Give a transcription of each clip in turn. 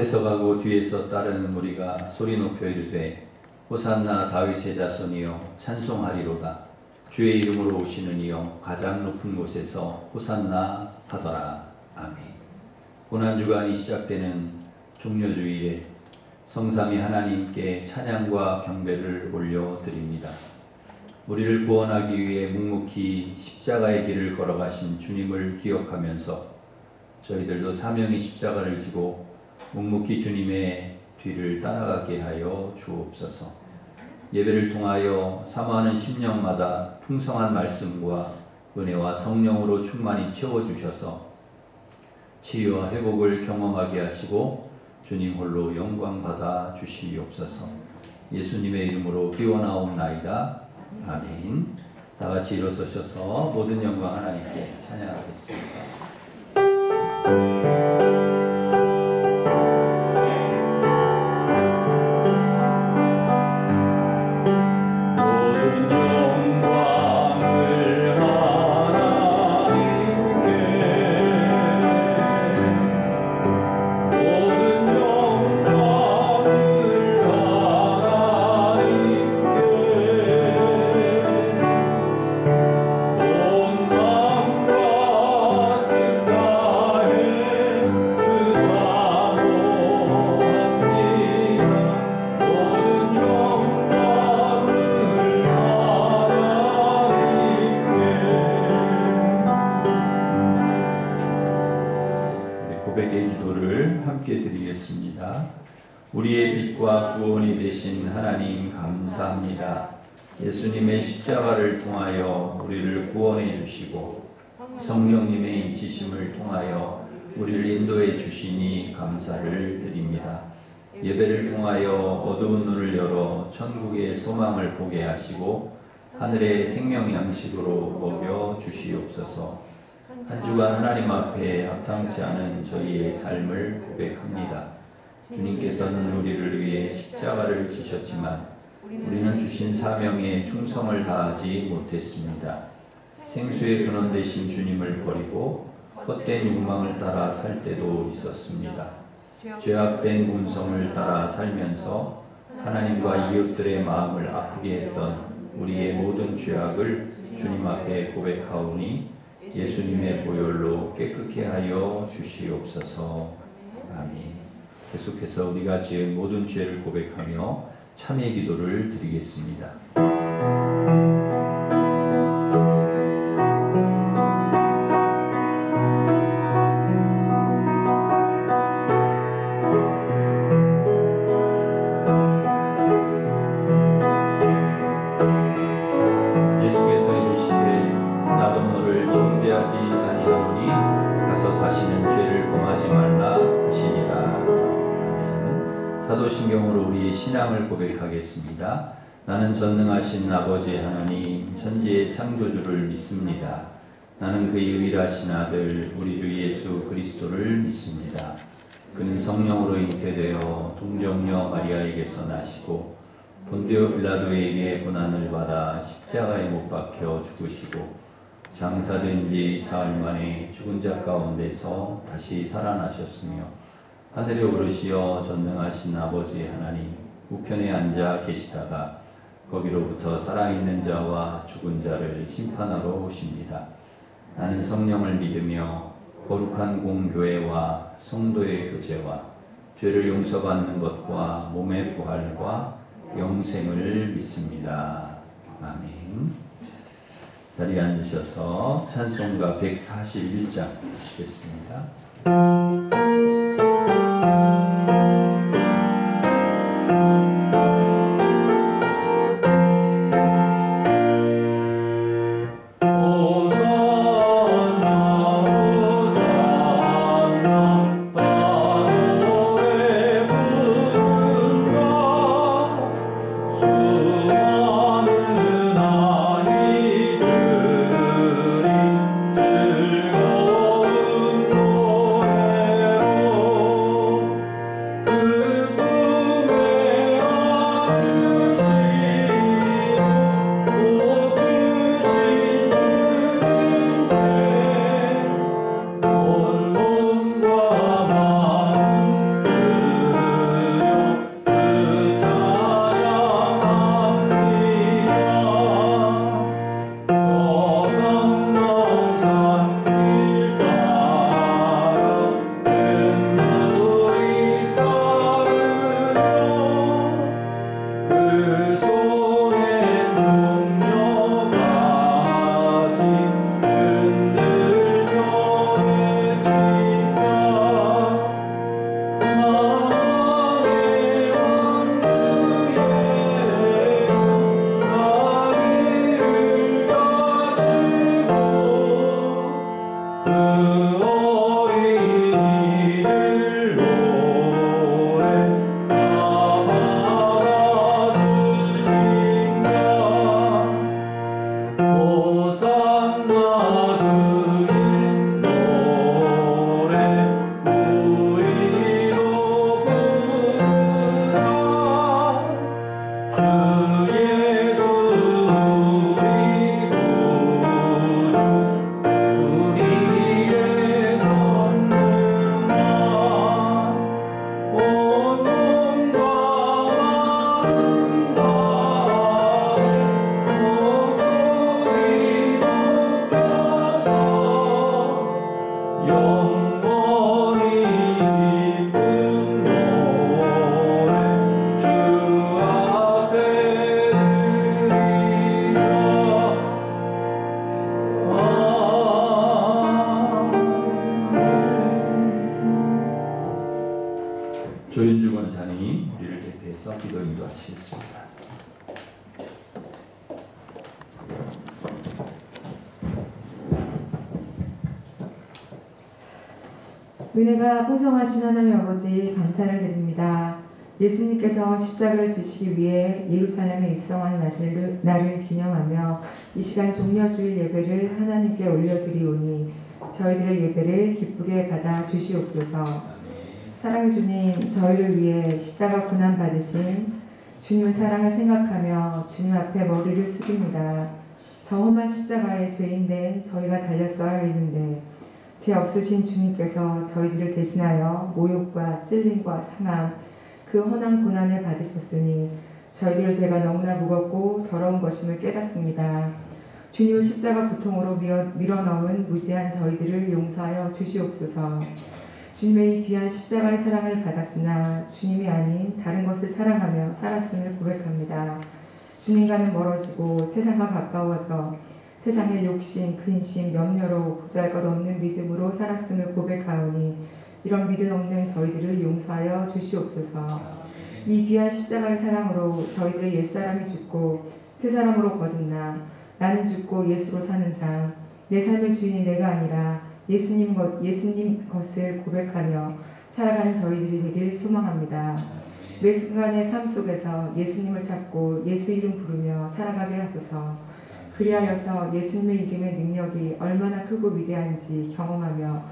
앞에서 가고 뒤에서 따르는 무리가 소리 높여 이르되 호산나 다윗의 자손이여 찬송하리로다. 주의 이름으로 오시는 이여 가장 높은 곳에서 호산나 하더라. 아멘. 고난주간이 시작되는 종려주일에 성삼위 하나님께 찬양과 경배를 올려드립니다. 우리를 구원하기 위해 묵묵히 십자가의 길을 걸어가신 주님을 기억하면서 저희들도 사명의 십자가를 지고 묵묵히 주님의 뒤를 따라가게 하여 주옵소서. 예배를 통하여 사모하는 심령마다 풍성한 말씀과 은혜와 성령으로 충만히 채워주셔서 치유와 회복을 경험하게 하시고 주님 홀로 영광 받아 주시옵소서. 예수님의 이름으로 기원하옵나이다. 아멘. 다 같이 일어서셔서 모든 영광 하나님께 찬양하겠습니다. 고백의 기도를 함께 드리겠습니다. 우리의 빛과 구원이 되신 하나님 감사합니다. 예수님의 십자가를 통하여 우리를 구원해 주시고 성령님의 인치심을 통하여 우리를 인도해 주시니 감사를 드립니다. 예배를 통하여 어두운 눈을 열어 천국의 소망을 보게 하시고 하늘의 생명 양식으로 먹여 주시옵소서. 한 주간 하나님 앞에 합당치 않은 저희의 삶을 고백합니다. 주님께서는 우리를 위해 십자가를 지셨지만 우리는 주신 사명에 충성을 다하지 못했습니다. 생수의 근원 되신 주님을 버리고 헛된 욕망을 따라 살 때도 있었습니다. 죄악된 본성을 따라 살면서 하나님과 이웃들의 마음을 아프게 했던 우리의 모든 죄악을 주님 앞에 고백하오니 예수님의 보혈로 깨끗게 하여 주시옵소서. 아멘. 계속해서 우리가 지은 모든 죄를 고백하며 참회 기도를 드리겠습니다. 사도신경으로 우리의 신앙을 고백하겠습니다. 나는 전능하신 아버지 하나님 천지의 창조주를 믿습니다. 나는 그의 유일하신 아들 우리 주 예수 그리스도를 믿습니다. 그는 성령으로 잉태되어 동정녀 마리아에게서 나시고 본디오 빌라도에게 고난을 받아 십자가에 못 박혀 죽으시고 장사된 지 사흘 만에 죽은 자 가운데서 다시 살아나셨으며 하늘에 오르시어 전능하신 아버지 하나님 우편에 앉아 계시다가 거기로부터 살아있는 자와 죽은 자를 심판하러 오십니다. 나는 성령을 믿으며 거룩한 공교회와 성도의 교제와 죄를 용서받는 것과 몸의 부활과 영생을 믿습니다. 아멘. 자리에 앉으셔서 찬송가 141장 보시겠습니다. 즐거운 조윤주 권사님 우리를 대표해서 기도 인도하시겠습니다. 은혜가 풍성하신 하나님 아버지 감사를 드립니다. 예수님께서 십자가를 지시기 위해 예루살렘에 입성한 날을 기념하며 이 시간 종려주일 예배를 하나님께 올려드리오니 저희들의 예배를 기쁘게 받아 주시옵소서. 사랑의 주님, 저희를 위해 십자가 고난 받으신 주님의 사랑을 생각하며 주님 앞에 머리를 숙입니다. 저 험한 십자가에 죄인된 저희가 달렸어야 했는데 죄 없으신 주님께서 저희들을 대신하여 모욕과 찔림과 상함, 그 험한 고난을 받으셨으니 저희들의 죄가 너무나 무겁고 더러운 것임을 깨닫습니다. 주님을 십자가 고통으로 밀어넣은 무지한 저희들을 용서하여 주시옵소서. 주님의 이 귀한 십자가의 사랑을 받았으나 주님이 아닌 다른 것을 사랑하며 살았음을 고백합니다. 주님과는 멀어지고 세상과 가까워져 세상의 욕심, 근심, 염려로 보잘것없는 믿음으로 살았음을 고백하오니 이런 믿음 없는 저희들을 용서하여 주시옵소서. 이 귀한 십자가의 사랑으로 저희들의 옛사람이 죽고 새 사람으로 거듭나 나는 죽고 예수로 사는 삶, 내 삶의 주인이 내가 아니라 예수님 것을 고백하며 살아가는 저희들이 되길 소망합니다. 매 순간의 삶 속에서 예수님을 찾고 예수 이름 부르며 살아가게 하소서. 그리하여서 예수님의 이름의 능력이 얼마나 크고 위대한지 경험하며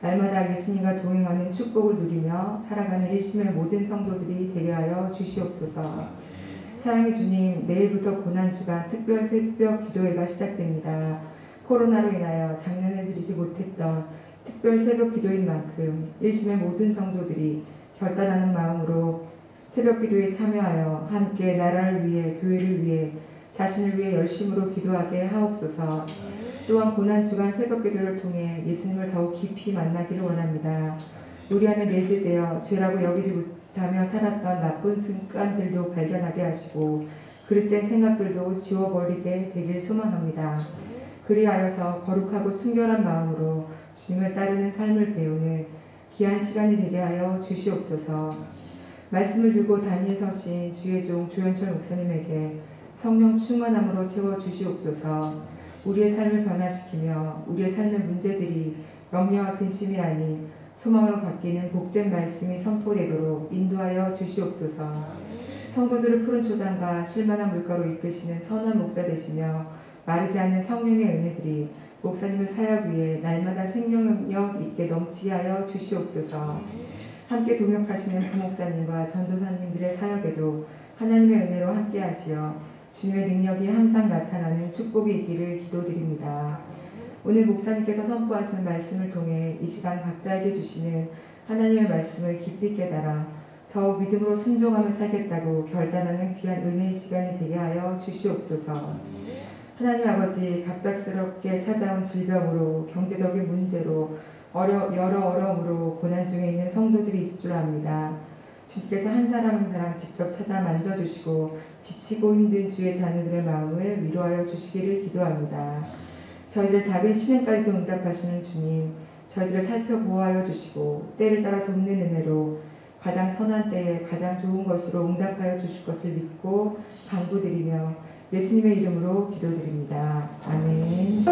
날마다 예수님과 동행하는 축복을 누리며 살아가는 일심의 모든 성도들이 되게 하여 주시옵소서. 사랑의 주님, 내일부터 고난주간 특별 새벽 기도회가 시작됩니다. 코로나로 인하여 작년에 드리지 못했던 특별 새벽 기도인 만큼 일심의 모든 성도들이 결단하는 마음으로 새벽 기도에 참여하여 함께 나라를 위해 교회를 위해 자신을 위해 열심으로 기도하게 하옵소서. 또한 고난주간 새벽 기도를 통해 예수님을 더욱 깊이 만나기를 원합니다. 우리 안에 내재되어 죄라고 여기지 못하며 살았던 나쁜 습관들도 발견하게 하시고 그릇된 생각들도 지워버리게 되길 소망합니다. 그리하여서 거룩하고 순결한 마음으로 주님을 따르는 삶을 배우는 귀한 시간이 되게 하여 주시옵소서. 말씀을 들고 단위에 서신 주의 종 조현철 목사님에게 성령 충만함으로 채워주시옵소서. 우리의 삶을 변화시키며 우리의 삶의 문제들이 염려와 근심이 아닌 소망으로 바뀌는 복된 말씀이 선포되도록 인도하여 주시옵소서. 성도들을 푸른 초장과 실만한 물가로 이끄시는 선한 목자 되시며 마르지 않는 성령의 은혜들이 목사님의 사역 위에 날마다 생명력 있게 넘치게 하여 주시옵소서. 함께 동역하시는 부목사님과 전도사님들의 사역에도 하나님의 은혜로 함께 하시어 주님의 능력이 항상 나타나는 축복이 있기를 기도드립니다. 오늘 목사님께서 선포하시는 말씀을 통해 이 시간 각자에게 주시는 하나님의 말씀을 깊이 깨달아 더욱 믿음으로 순종하며 살겠다고 결단하는 귀한 은혜의 시간이 되게 하여 주시옵소서. 하나님 아버지, 갑작스럽게 찾아온 질병으로 경제적인 문제로 여러 어려움으로 고난 중에 있는 성도들이 있을 줄 압니다. 주님께서 한 사람 한 사람 직접 찾아 만져주시고 지치고 힘든 주의 자녀들의 마음을 위로하여 주시기를 기도합니다. 저희들 작은 시련까지도 응답하시는 주님, 저희들을 살펴보호하여 주시고 때를 따라 돕는 은혜로 가장 선한 때에 가장 좋은 것으로 응답하여 주실 것을 믿고 간구드리며 예수님의 이름으로 기도드립니다. 아멘.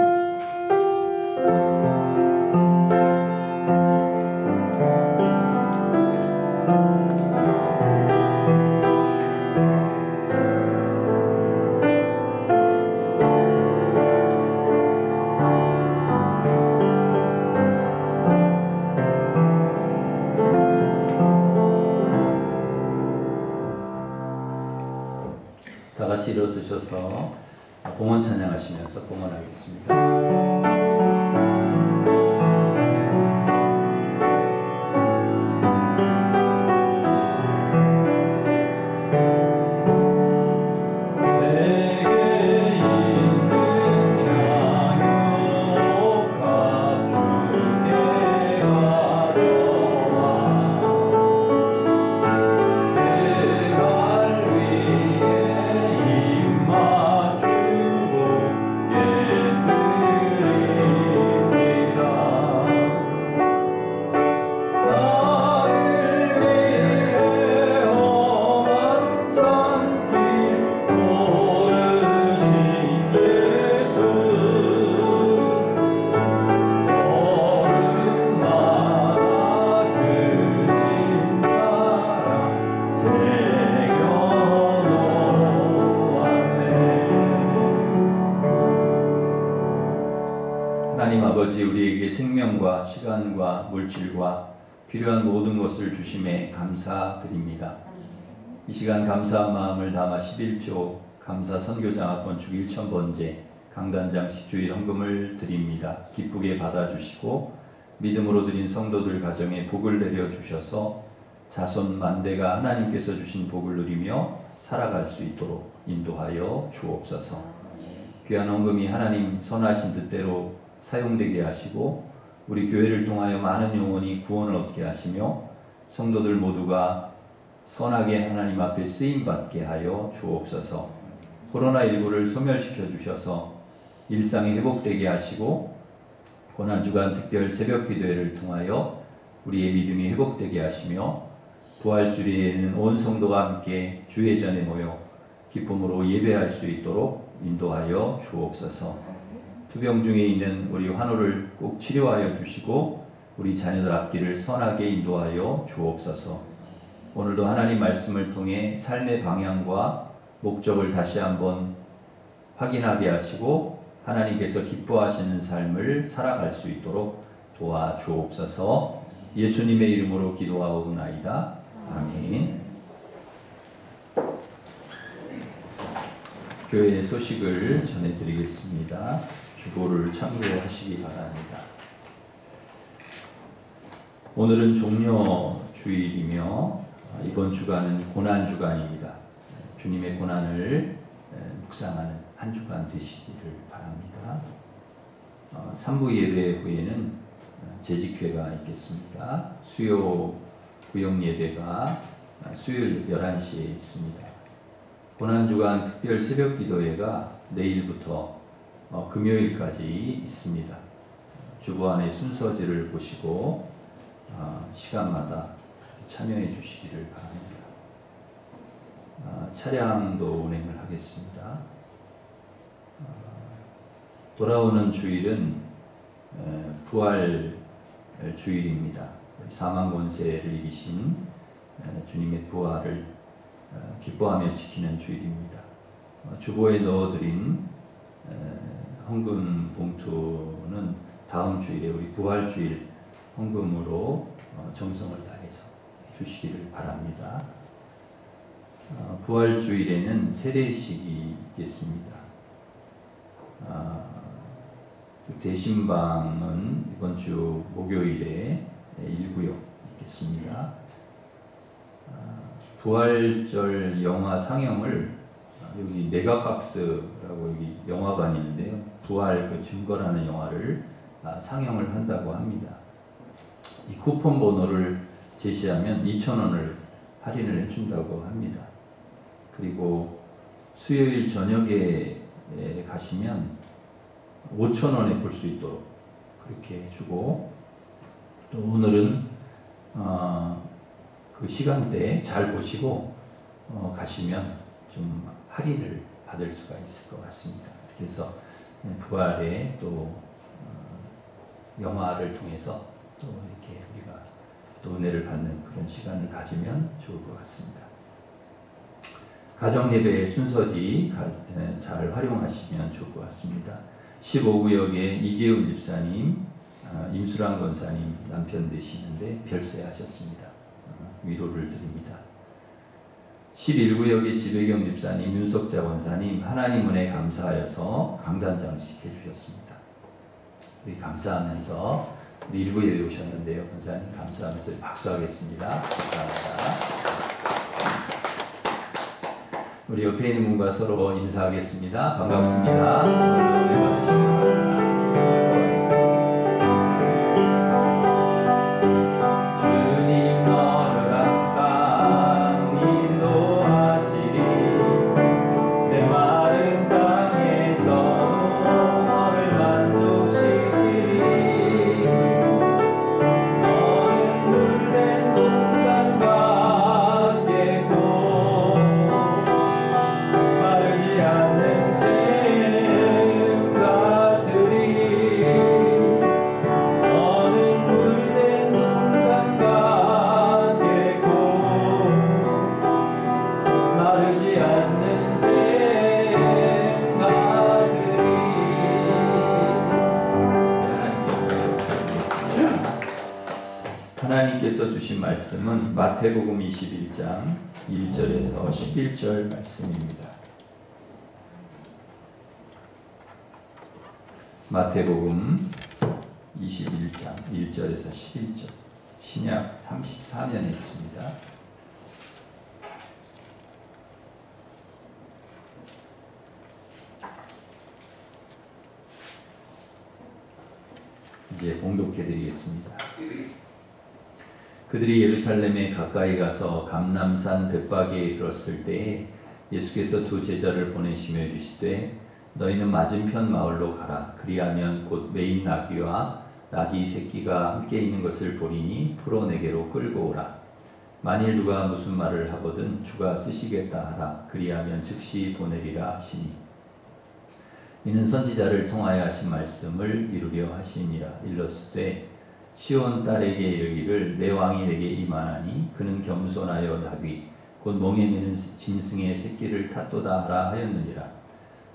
다 같이 일어서셔서 봉헌 찬양하시면서 봉헌하겠습니다. 입맞추고 하나님 아버지, 우리에게 생명과 시간과 물질과 필요한 모든 것을 주심에 감사드립니다. 이 시간 감사한 마음을 담아 11조 감사 선교장학번 축 1000번째 강단장식 주일 헌금을 드립니다. 기쁘게 받아주시고 믿음으로 드린 성도들 가정에 복을 내려주셔서 자손 만대가 하나님께서 주신 복을 누리며 살아갈 수 있도록 인도하여 주옵소서. 귀한 헌금이 하나님 선하신 뜻대로 사용되게 하시고 우리 교회를 통하여 많은 영혼이 구원을 얻게 하시며 성도들 모두가 선하게 하나님 앞에 쓰임받게 하여 주옵소서. 코로나19를 소멸시켜 주셔서 일상이 회복되게 하시고 고난주간 특별 새벽 기도회를 통하여 우리의 믿음이 회복되게 하시며 부활주일에는 온 성도가 함께 주의 전에 모여 기쁨으로 예배할 수 있도록 인도하여 주옵소서. 투병 중에 있는 우리 환우를 꼭 치료하여 주시고 우리 자녀들 앞길을 선하게 인도하여 주옵소서. 오늘도 하나님 말씀을 통해 삶의 방향과 목적을 다시 한번 확인하게 하시고 하나님께서 기뻐하시는 삶을 살아갈 수 있도록 도와주옵소서. 예수님의 이름으로 기도하옵나이다. 아멘. 교회의 소식을 전해드리겠습니다. 주보를 참고하시기 바랍니다. 오늘은 종려주일이며 이번 주간은 고난주간입니다. 주님의 고난을 묵상하는 한 주간 되시기를 바랍니다. 3부 예배 후에는 재직회가 있겠습니다. 수요 구역 예배가 수요일 11시에 있습니다. 고난주간 특별 새벽 기도회가 내일부터 금요일까지 있습니다. 주보 안의 순서지를 보시고 시간마다 참여해 주시기를 바랍니다. 차량도 운행을 하겠습니다. 돌아오는 주일은 부활 주일입니다. 사망 권세를 이기신 주님의 부활을 기뻐하며 지키는 주일입니다. 주보에 넣어드린 헌금 봉투는 다음 주일에 우리 부활주일 헌금으로 정성을 다해서 주시기를 바랍니다. 부활주일에는 세례식이 있겠습니다. 대신방은 이번 주 목요일에 1구역 있겠습니다. 부활절 영화 상영을 여기 메가박스라고 여기 영화관이 있는데요. 부활 그 증거라는 영화를 상영을 한다고 합니다. 이 쿠폰 번호를 제시하면 2,000원을 할인을 해준다고 합니다. 그리고 수요일 저녁에 가시면 5,000원에 볼 수 있도록 그렇게 해주고, 또 오늘은 그 시간대에 잘 보시고 가시면 좀 할인을 받을 수가 있을 것 같습니다. 그래서 부활의 또 영화를 통해서 또 이렇게 우리가 또 은혜를 받는 그런 시간을 가지면 좋을 것 같습니다. 가정예배의 순서지 잘 활용하시면 좋을 것 같습니다. 15구역에 이계훈 집사님, 임수랑 권사님 남편 되시는데 별세하셨습니다. 위로를 드립니다. 11구역의 지배경 집사님, 윤석자 권사님 하나님 은혜 감사하여서 강단장식 해주셨습니다. 우리 감사하면서 우리 1부에 오셨는데요. 권사님 감사하면서 박수하겠습니다. 감사합니다. 우리 옆에 있는 분과 서로 인사하겠습니다. 반갑습니다. 오늘도 은혜 받으시기 바랍니다. 마르지 않는 샘 예수님께서 주신 말씀은 마태복음 21장 1절에서 11절 말씀입니다. 마태복음 21장 1절에서 11절, 신약 34면에 있습니다. 이제 봉독해 드리겠습니다. 그들이 예루살렘에 가까이 가서 감람산 벳박에 이르렀을 때에 예수께서 두 제자를 보내시며 이르시되 너희는 맞은편 마을로 가라. 그리하면 곧 매인 나귀와 나귀 새끼가 함께 있는 것을 보리니 풀어 내게로 끌고 오라. 만일 누가 무슨 말을 하거든 주가 쓰시겠다 하라. 그리하면 즉시 보내리라 하시니 이는 선지자를 통하여 하신 말씀을 이루려 하심이라. 일렀으되 시온 딸에게 이르기를 내 왕이 내게 임하나니 그는 겸손하여 나귀 곧 멍에 매는 짐승의 새끼를 탔도다 하라 하였느니라.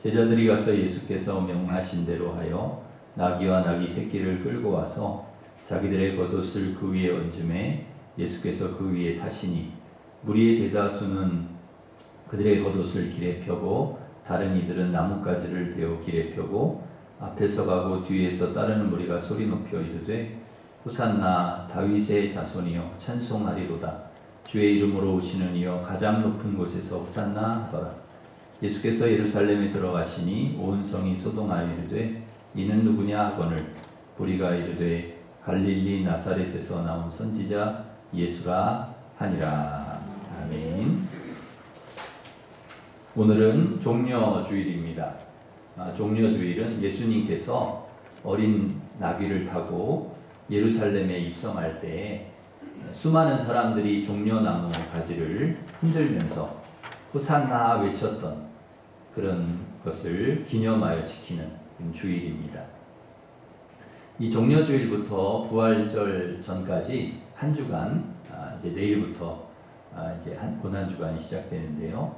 제자들이 가서 예수께서 명하신 대로 하여 나귀와 나귀 새끼를 끌고 와서 자기들의 겉옷을 그 위에 얹음에 예수께서 그 위에 타시니 무리의 대다수는 그들의 겉옷을 길에 펴고 다른 이들은 나뭇가지를 베어 길에 펴고 앞에서 가고 뒤에서 따르는 무리가 소리 높여 이르되 호산나 다윗의 자손이여 찬송하리로다. 주의 이름으로 오시는 이여 가장 높은 곳에서 호산나 하더라. 예수께서 예루살렘에 들어가시니 온 성이 소동하여 이르되 이는 누구냐 하거늘 무리가 이르되 갈릴리 나사렛에서 나온 선지자 예수라 하니라. 아멘. 오늘은 종려주일입니다. 종려주일은 예수님께서 어린 나귀를 타고 예루살렘에 입성할 때 수많은 사람들이 종려나무 가지를 흔들면서 호산나 외쳤던 그런 것을 기념하여 지키는 주일입니다. 이 종려주일부터 부활절 전까지 한 주간, 이제 내일부터 이제 한 고난주간이 시작되는데요.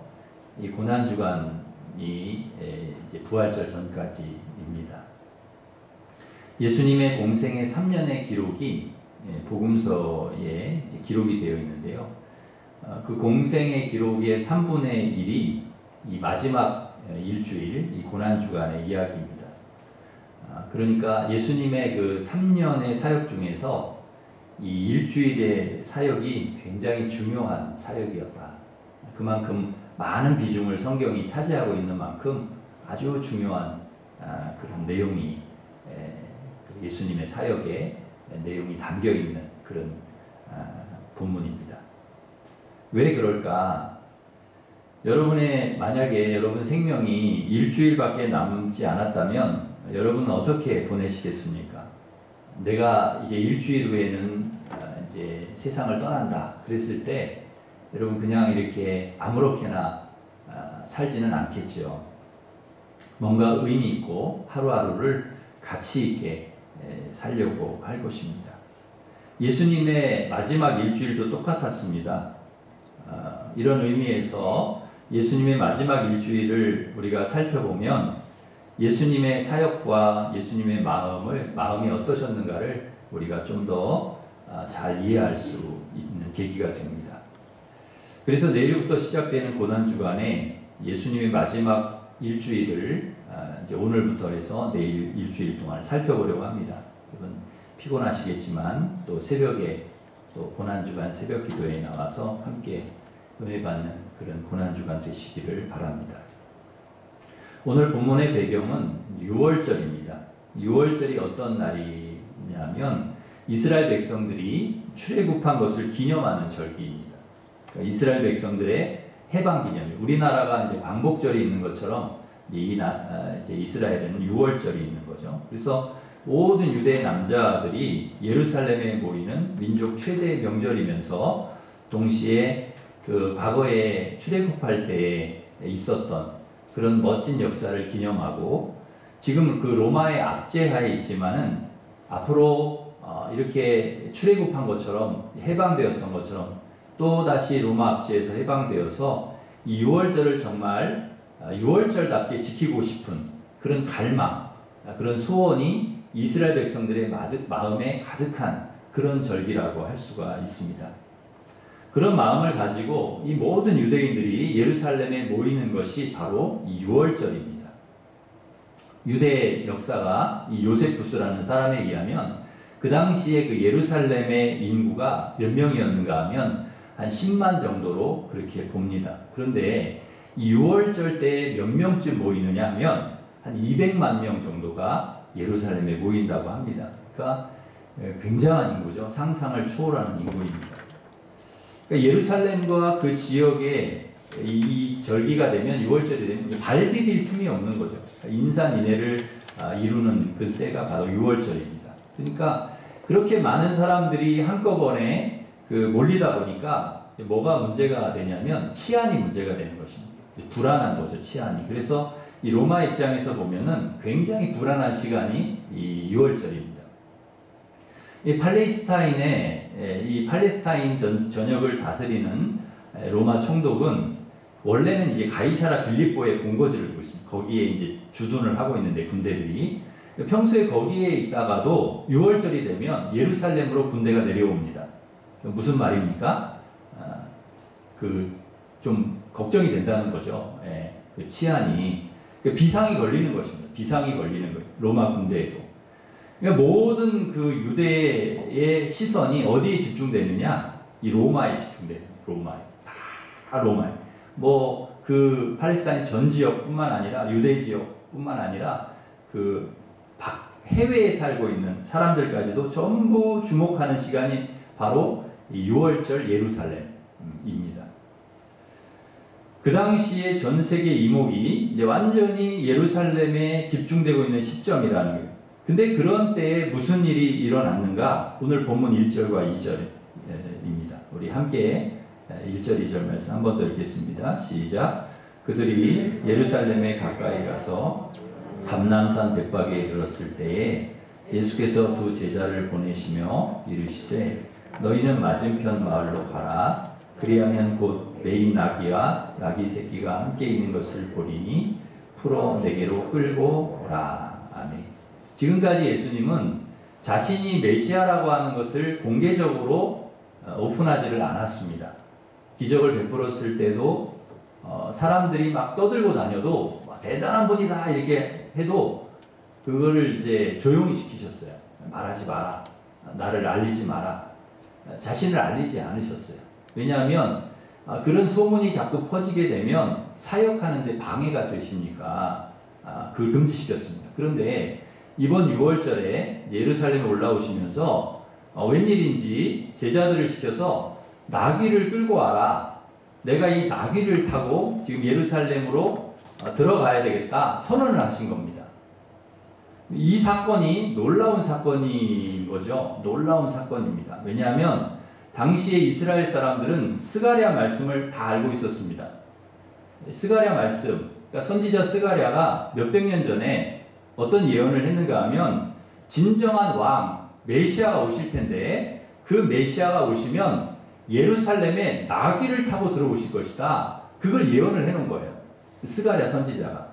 이 고난주간이 이제 부활절 전까지입니다. 예수님의 공생의 3년의 기록이 복음서에 기록이 되어 있는데요. 그 공생의 기록의 3분의 1이 이 마지막 일주일, 이 고난주간의 이야기입니다. 그러니까 예수님의 그 3년의 사역 중에서 이 일주일의 사역이 굉장히 중요한 사역이었다. 그만큼 많은 비중을 성경이 차지하고 있는 만큼 아주 중요한 그런 내용이 예수님의 사역에 내용이 담겨 있는 그런 본문입니다. 왜 그럴까? 만약에 여러분 생명이 일주일밖에 남지 않았다면 여러분은 어떻게 보내시겠습니까? 내가 이제 일주일 후에는 이제 세상을 떠난다. 그랬을 때 여러분 그냥 이렇게 아무렇게나 살지는 않겠죠. 뭔가 의미 있고 하루하루를 가치 있게 살려고 할 것입니다. 예수님의 마지막 일주일도 똑같았습니다. 이런 의미에서 예수님의 마지막 일주일을 우리가 살펴보면 예수님의 사역과 예수님의 마음이 어떠셨는가를 우리가 좀 더 잘 이해할 수 있는 계기가 됩니다. 그래서 내일부터 시작되는 고난주간에 예수님의 마지막 일주일을 이제 오늘부터 해서 내일 일주일 동안 살펴보려고 합니다. 여러분 피곤하시겠지만 또 새벽에 또 고난주간 새벽 기도에 나와서 함께 은혜 받는 그런 고난주간 되시기를 바랍니다. 오늘 본문의 배경은 6월절입니다. 6월절이 어떤 날이냐면 이스라엘 백성들이 출애굽한 것을 기념하는 절기입니다. 그러니까 이스라엘 백성들의 해방 기념일. 우리나라가 이제 광복절이 있는 것처럼 이제 이스라엘에는 6월절이 있는 거죠. 그래서 모든 유대 남자들이 예루살렘에 모이는 민족 최대 명절이면서 동시에 그 과거에 출애굽할 때에 있었던 그런 멋진 역사를 기념하고 지금 그 로마의 압제하에 있지만은 앞으로 이렇게 출애굽한 것처럼 해방되었던 것처럼 또 다시 로마 압제에서 해방되어서 이 6월절을 정말 6월절답게 지키고 싶은 그런 갈망, 그런 소원이 이스라엘 백성들의 마음에 가득한 그런 절기라고 할 수가 있습니다. 그런 마음을 가지고 이 모든 유대인들이 예루살렘에 모이는 것이 바로 이 유월절입니다. 유대 역사가 이 요세푸스라는 사람에 의하면 그 당시에 그 예루살렘의 인구가 몇 명이었는가 하면 한 10만 정도로 그렇게 봅니다. 그런데 이 6월절 때 몇 명쯤 모이느냐 하면 한 200만 명 정도가 예루살렘에 모인다고 합니다. 그러니까 굉장한 인구죠. 상상을 초월하는 인구입니다. 그러니까 예루살렘과 그 지역에 이 절기가 되면 6월절이 되면 발 디딜 틈이 없는 거죠. 인산인해를 이루는 그 때가 바로 6월절입니다. 그러니까 그렇게 많은 사람들이 한꺼번에 몰리다 보니까 뭐가 문제가 되냐면 치안이 문제가 되는 것입니다. 불안한 거죠, 치안이. 그래서 이 로마 입장에서 보면은 굉장히 불안한 시간이 이 6월절입니다. 이 팔레스타인 전역을 다스리는 로마 총독은 원래는 이제 가이사라 빌립보에 본거지를 두고 있습니다. 거기에 이제 주둔을 하고 있는데 군대들이 평소에 거기에 있다가도 6월절이 되면 예루살렘으로 군대가 내려옵니다. 무슨 말입니까? 좀 걱정이 된다는 거죠. 그 치안이 비상이 걸리는 것입니다. 비상이 걸리는 거예요. 로마 군대에도. 그러니까 모든 그 유대의 시선이 어디에 집중되느냐? 이 로마에 집중돼요. 로마에. 다 로마에. 그 팔레스타인 전 지역뿐만 아니라 유대 지역뿐만 아니라 해외에 살고 있는 사람들까지도 전부 주목하는 시간이 바로 이 6월절 예루살렘입니다. 그 당시에 전 세계 이목이 이제 완전히 예루살렘에 집중되고 있는 시점이라는 거예요. 근데 그런 때에 무슨 일이 일어났는가? 오늘 본문 1절과 2절입니다. 우리 함께 1절, 2절 말씀 한 번 더 읽겠습니다. 시작. 그들이 예루살렘에 가까이 가서 감람산 bet박에 이르렀을 때에 예수께서 두 제자를 보내시며 이르시되 너희는 맞은편 마을로 가라. 그리하면 곧 매인 나귀와 나귀 새끼가 함께 있는 것을 보리니 풀어 내게로 끌고 오라. 아멘. 지금까지 예수님은 자신이 메시아라고 하는 것을 공개적으로 오픈하지를 않았습니다. 기적을 베풀었을 때도 사람들이 막 떠들고 다녀도 대단한 분이다 이렇게 해도 그거를 이제 조용히 지키셨어요. 말하지 마라. 나를 알리지 마라. 자신을 알리지 않으셨어요. 왜냐하면 그런 소문이 자꾸 퍼지게 되면 사역하는 데 방해가 되시니까 그걸 금지시켰습니다. 그런데 이번 6월절에 예루살렘에 올라오시면서 웬일인지 제자들을 시켜서 나귀를 끌고 와라. 내가 이 나귀를 타고 지금 예루살렘으로 들어가야 되겠다. 선언을 하신 겁니다. 이 사건이 놀라운 사건인 거죠. 놀라운 사건입니다. 왜냐하면 당시에 이스라엘 사람들은 스가랴 말씀을 다 알고 있었습니다. 스가랴 말씀, 그러니까 선지자 스가랴가 몇백 년 전에 어떤 예언을 했는가 하면 진정한 왕, 메시아가 오실 텐데 그 메시아가 오시면 예루살렘에 나귀를 타고 들어오실 것이다. 그걸 예언을 해놓은 거예요. 스가랴 선지자가.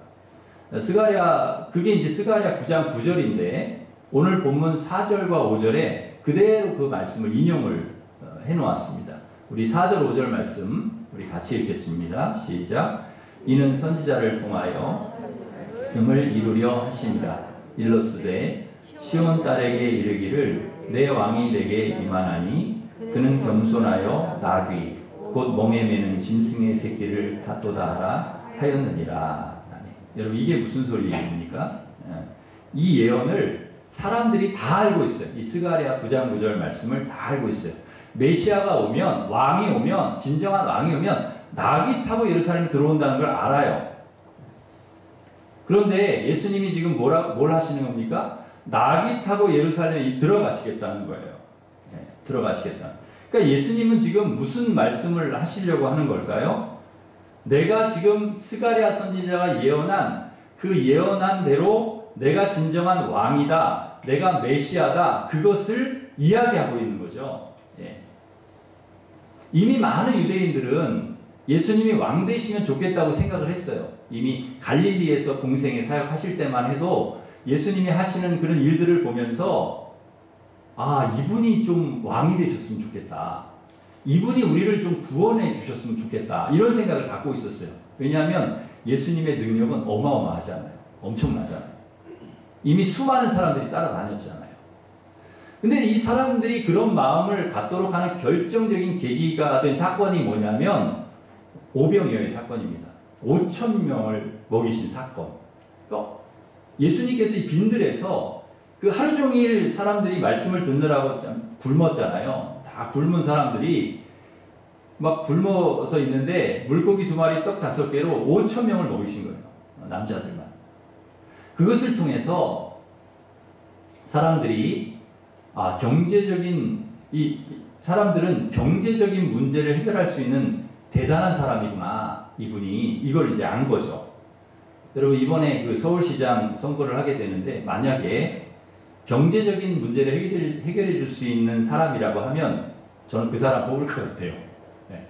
그게 이제 스가랴 9장 9절인데 오늘 본문 4절과 5절에 그대로 그 말씀을 인용을 해놓았습니다. 우리 4절 5절 말씀 우리 같이 읽겠습니다. 시작. 이는 선지자를 통하여 씀을 이루려 하십니다. 일러스되 시온 딸에게 이르기를 내 왕이 내게 임하나니 그는 겸손하여 나귀 곧 멍에 매는 짐승의 새끼를 탓도다 하라 하였느니라. 여러분 이게 무슨 소리입니까? 이 예언을 사람들이 다 알고 있어요. 이 스가랴 9장 9절 말씀을 다 알고 있어요. 메시아가 오면, 왕이 오면, 진정한 왕이 오면 나귀 타고 예루살렘에 들어온다는 걸 알아요. 그런데 예수님이 지금 뭘 하시는 겁니까? 나귀 타고 예루살렘에 들어가시겠다는 거예요. 들어가시겠다. 그러니까 예수님은 지금 무슨 말씀을 하시려고 하는 걸까요? 내가 지금 스가랴 선지자가 예언한 그 예언한 대로 내가 진정한 왕이다. 내가 메시아다. 그것을 이야기하고 있는 거죠. 이미 많은 유대인들은 예수님이 왕 되시면 좋겠다고 생각을 했어요. 이미 갈릴리에서 공생에 사역하실 때만 해도 예수님이 하시는 그런 일들을 보면서 아, 이분이 좀 왕이 되셨으면 좋겠다. 이분이 우리를 좀 구원해 주셨으면 좋겠다. 이런 생각을 갖고 있었어요. 왜냐하면 예수님의 능력은 어마어마하잖아요. 엄청나잖아요. 이미 수많은 사람들이 따라다녔잖아요. 근데 이 사람들이 그런 마음을 갖도록 하는 결정적인 계기가 된 사건이 뭐냐면 오병이어의 사건입니다. 5,000명을 먹이신 사건. 그러니까 예수님께서 이 빈들에서 그 하루 종일 사람들이 말씀을 듣느라고 굶었잖아요. 다 굶은 사람들이 막 굶어서 있는데 물고기 2마리 떡 5개로 5,000명을 먹이신 거예요. 남자들만. 그것을 통해서 사람들이 사람들은 경제적인 문제를 해결할 수 있는 대단한 사람이구나. 이분이 이걸 이제 안 거죠. 여러분 이번에 그 서울시장 선거를 하게 되는데 만약에 경제적인 문제를 해결해 줄 수 있는 사람이라고 하면 저는 그 사람 뽑을 것 같아요. 네.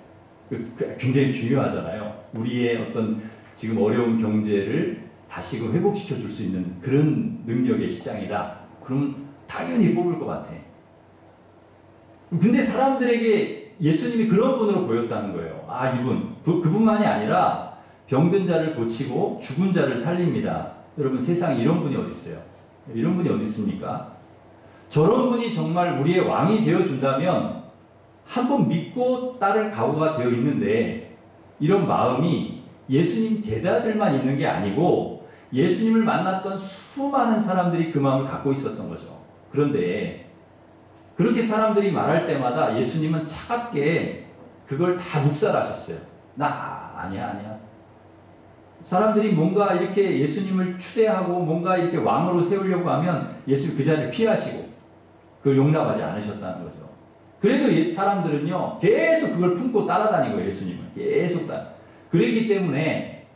굉장히 중요하잖아요. 우리의 어떤 지금 어려운 경제를 다시금 회복시켜 줄 수 있는 그런 능력의 시장이다. 그러면 당연히 뽑을 것 같아. 근데 사람들에게 예수님이 그런 분으로 보였다는 거예요. 아, 이분. 그분만이 아니라 병든 자를 고치고 죽은 자를 살립니다. 여러분 세상에 이런 분이 어디 있어요? 이런 분이 어디 있습니까? 저런 분이 정말 우리의 왕이 되어준다면 한번 믿고 따를 각오가 되어 있는데 이런 마음이 예수님 제자들만 있는 게 아니고 예수님을 만났던 수많은 사람들이 그 마음을 갖고 있었던 거죠. 그런데 그렇게 사람들이 말할 때마다 예수님은 차갑게 그걸 다 묵살하셨어요. 아니야. 사람들이 뭔가 이렇게 예수님을 추대하고 뭔가 이렇게 왕으로 세우려고 하면 예수님 그 자리를 피하시고 그걸 용납하지 않으셨다는 거죠. 그래도 사람들은요 계속 그걸 품고 따라다닌 거예요. 예수님을 계속 그러기 때문에